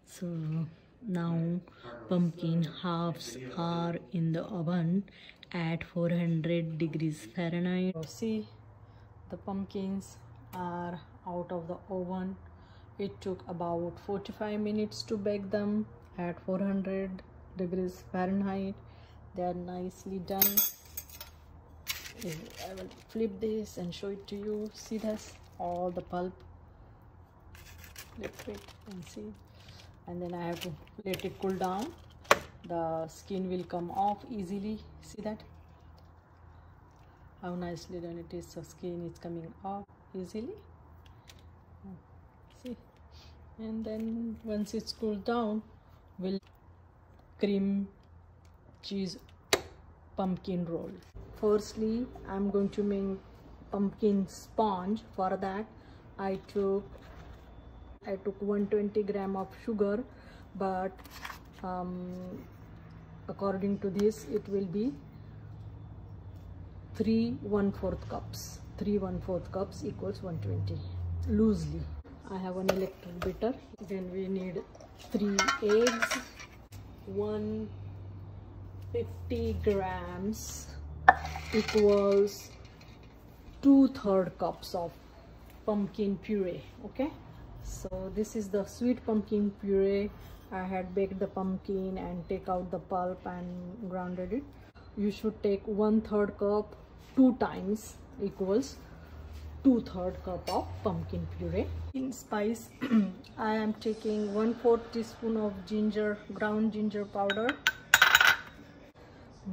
So now pumpkin halves are in the oven at 400 degrees Fahrenheit. So see, the pumpkins are out of the oven. It took about 45 minutes to bake them at 400 degrees Fahrenheit. They are nicely done. I will flip this and show it to you. See this, all the pulp. Lift it and see. And then I have to let it cool down. The skin will come off easily. See that? How nicely done it is. So skin is coming off easily. See? And then once it's cooled down, we'll cream cheese pumpkin roll. Firstly, I'm going to make pumpkin sponge. For that, I took 120 gram of sugar, but according to this it will be 3 1/4 cups. 3 1/4 cups equals 120 loosely. I have an electric beater. Then we need 3 eggs, 150 grams equals 2/3 cups of pumpkin puree. Okay, so this is the sweet pumpkin puree. I had baked the pumpkin and take out the pulp and grounded it. You should take 1/3 cup 2 times equals 2/3 cup of pumpkin puree. In spice, I am taking 1/4 teaspoon of ginger, ground ginger powder,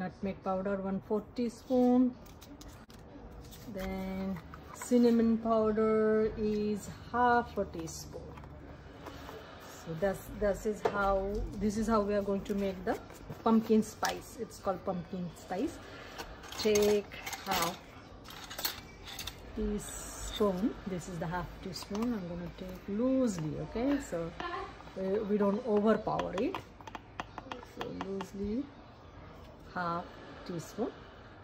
nutmeg powder 1/4 teaspoon, then cinnamon powder is 1/2 teaspoon. So this is how we are going to make the pumpkin spice. It's called pumpkin spice. Take 1/2 teaspoon. This is the 1/2 teaspoon. I'm going to take loosely. Okay, so we don't overpower it. So loosely 1/2 teaspoon,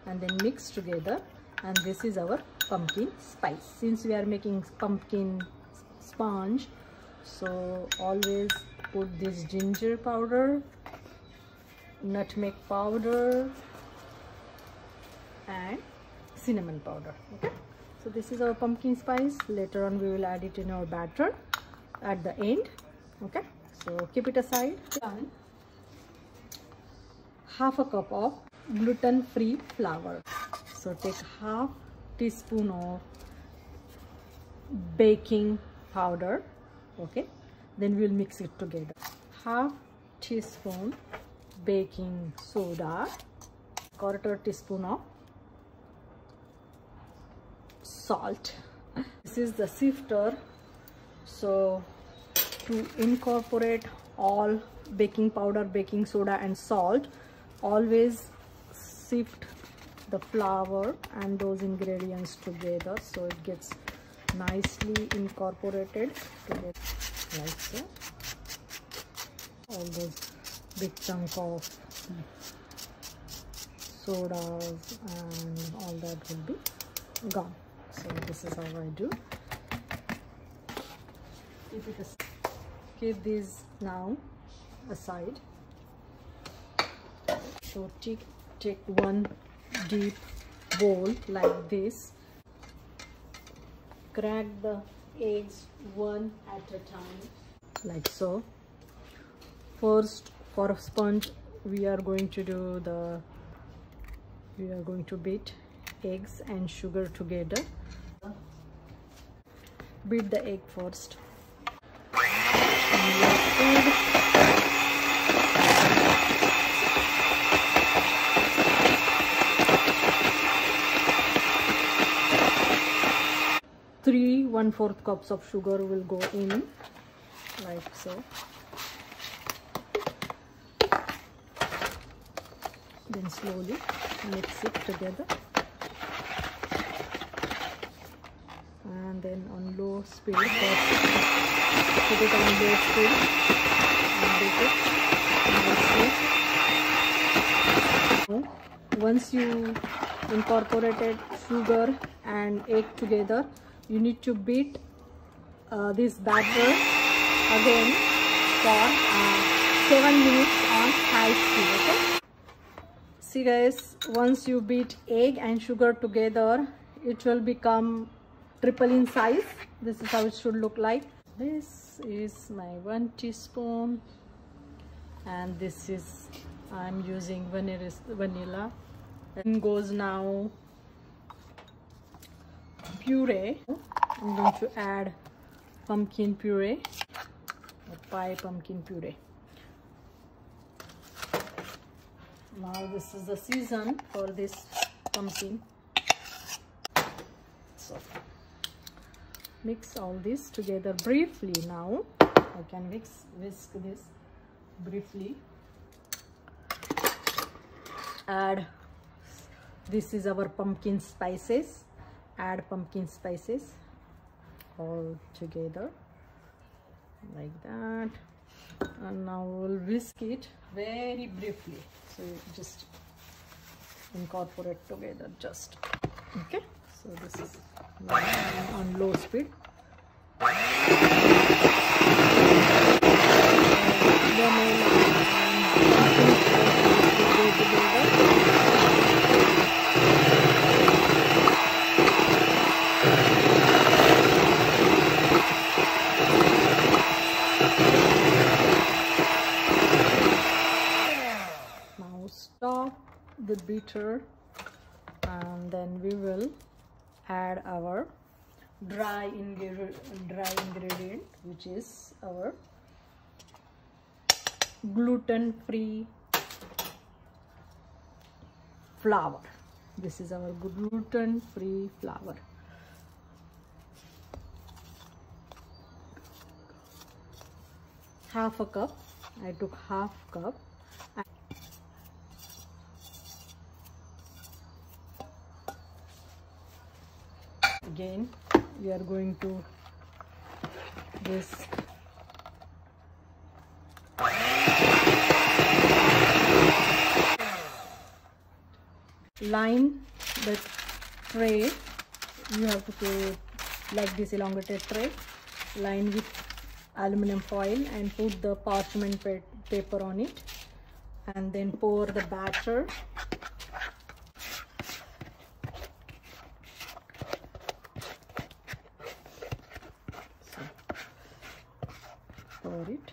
and then mix together. And this is our pumpkin spice. Since we are making pumpkin sponge, so always put this ginger powder, nutmeg powder, and cinnamon powder. Okay, so this is our pumpkin spice. Later on we will add it in our batter at the end. Okay, so keep it aside. Done. 1/2 cup of gluten-free flour. So take 1/2 teaspoon of baking powder. Okay, then we'll mix it together. 1/2 teaspoon baking soda, 1/4 teaspoon of salt. This is the sifter. So to incorporate all baking powder, baking soda and salt, always sift the flour and those ingredients together so it gets nicely incorporated together, like so. All those big chunk of sodas and all that will be gone. So this is how I do. Keep these now aside. So take one deep bowl like this. Crack the eggs one at a time, like so. First, for a sponge, we are going to beat eggs and sugar together. Beat the egg first. And 3 1/4 cups of sugar will go in, like so. Then slowly mix it together, and then on low speed, put it on low speed and bake it. Once you incorporated sugar and egg together, you need to beat this batter again for 7 minutes on high speed. Okay. See guys, once you beat egg and sugar together, it will become triple in size. This is how it should look like. This is my 1 teaspoon, and this is, I'm using vanilla. And goes now puree. I'm going to add pumpkin puree, or pie pumpkin puree. Now this is the season for this pumpkin. So mix all this together briefly. Now I can whisk this briefly. Add, this is our pumpkin spices. Add pumpkin spices all together like that, and now we'll whisk it very briefly. So you just incorporate together just. Okay, so this is on low speed. Stop the beater, and then we will add our dry ingredient, which is our gluten-free flour. This is our gluten-free flour. Half a cup. I took half cup. Again, we are going to whisk. Line the tray. You have to put like this elongated tray, line with aluminum foil, and put the parchment paper on it, and then pour the batter. Pour it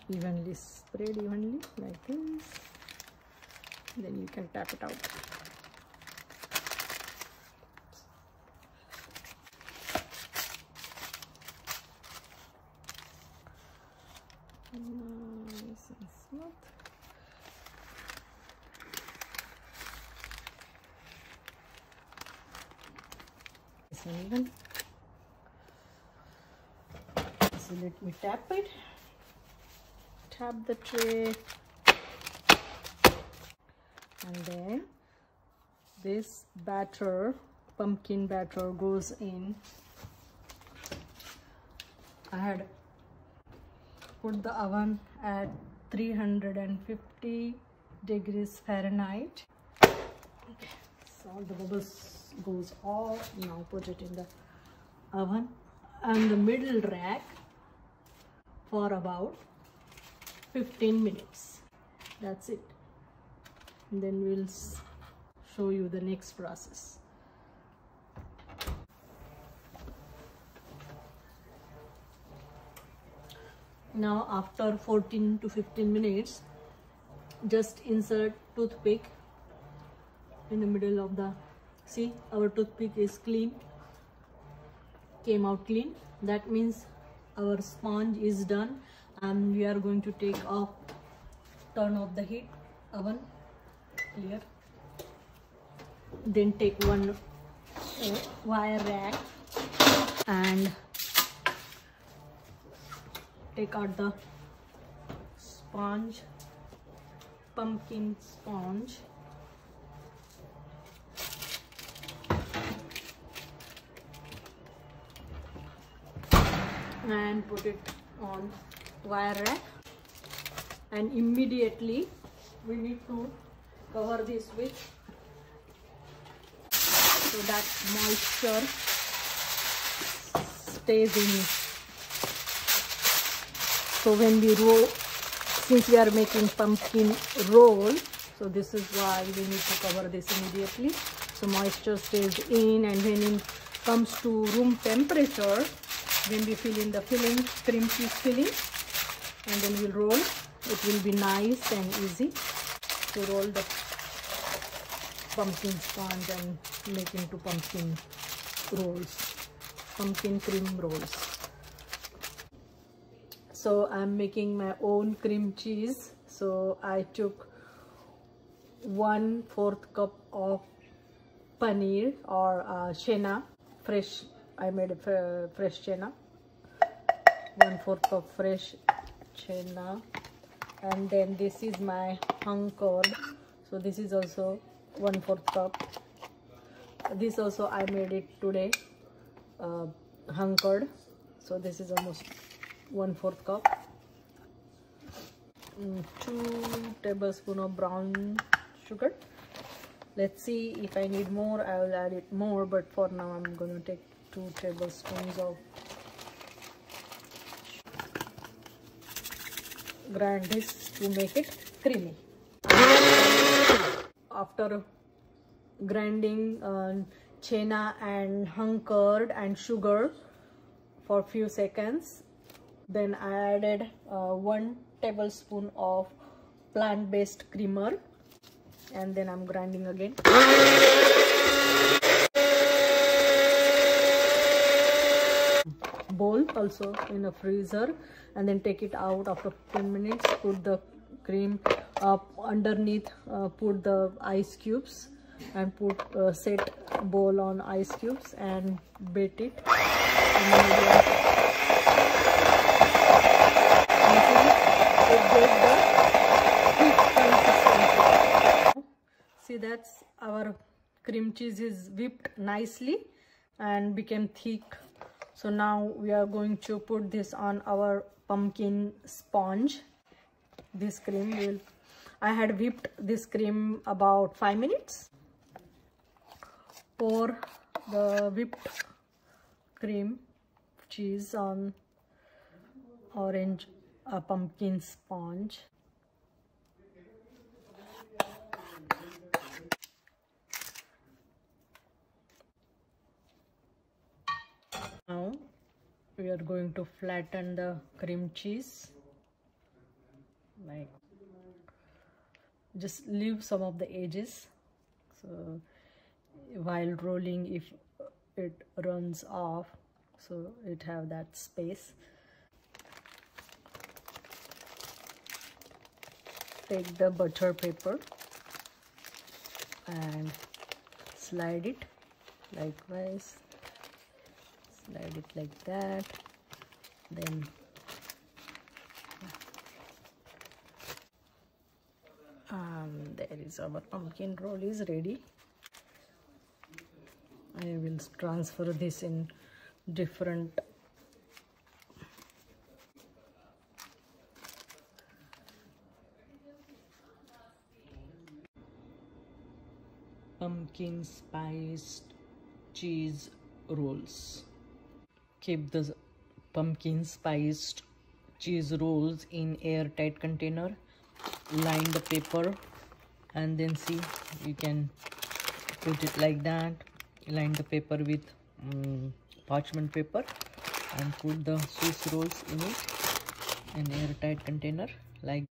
evenly, spread evenly like this, then you can tap it out. Nice and smooth. This one even. So let me tap it. Tap the tray, and then this batter, pumpkin batter, goes in. I had put the oven at 350 degrees Fahrenheit. Okay, so the bubbles goes off. Now put it in the oven and the middle rack for about 15 minutes. That's it. And then we'll show you the next process. Now after 14 to 15 minutes, just insert toothpick in the middle of the, see, our toothpick is clean, came out clean. That means our sponge is done, and we are going to take off, turn off the heat, oven, clear. Then take one wire rack and take out the sponge, pumpkin sponge. And put it on wire rack, and immediately we need to cover this with, so that moisture stays in So when we roll, since we are making pumpkin roll, so this is why we need to cover this immediately, so moisture stays in, and when it comes to room temperature, when we fill in the filling, cream cheese filling, and then we'll roll, it will be nice and easy to roll the pumpkin sponge and make into pumpkin rolls, pumpkin cream rolls. So I'm making my own cream cheese. So I took 1/4 cup of paneer or chena, fresh. I made a fresh chena. 1/4 cup fresh chena, and then this is my hung curd. So this is also 1/4 cup. This also I made it today, hung curd. So this is almost 1/4 cup. 2 tablespoons of brown sugar. Let's see if I need more, I will add it more, but for now I'm gonna take 2 tablespoons of. Grind this to make it creamy. After grinding chena and hung curd and sugar for few seconds, then I added 1 tablespoon of plant-based creamer, and then I'm grinding again. Bowl also in a freezer, and then take it out after 10 minutes. Put the cream up underneath, put the ice cubes, and put set bowl on ice cubes and beat it. See, that's our cream cheese is whipped nicely and became thick. So now we are going to put this on our pumpkin sponge. This cream I had whipped this cream about 5 minutes. Pour the whipped cream cheese on orange pumpkin sponge. Now we are going to flatten the cream cheese, like just leave some of the edges, so while rolling, if it runs off, so it have that space. Take the butter paper and slide it likewise. Slide it like that, then there is our pumpkin roll is ready. I will transfer this in different pumpkin spiced cheese rolls. Keep the pumpkin spiced cheese rolls in airtight container. Line the paper, and then see, you can put it like that. Line the paper with parchment paper and put the Swiss rolls in it, an airtight container like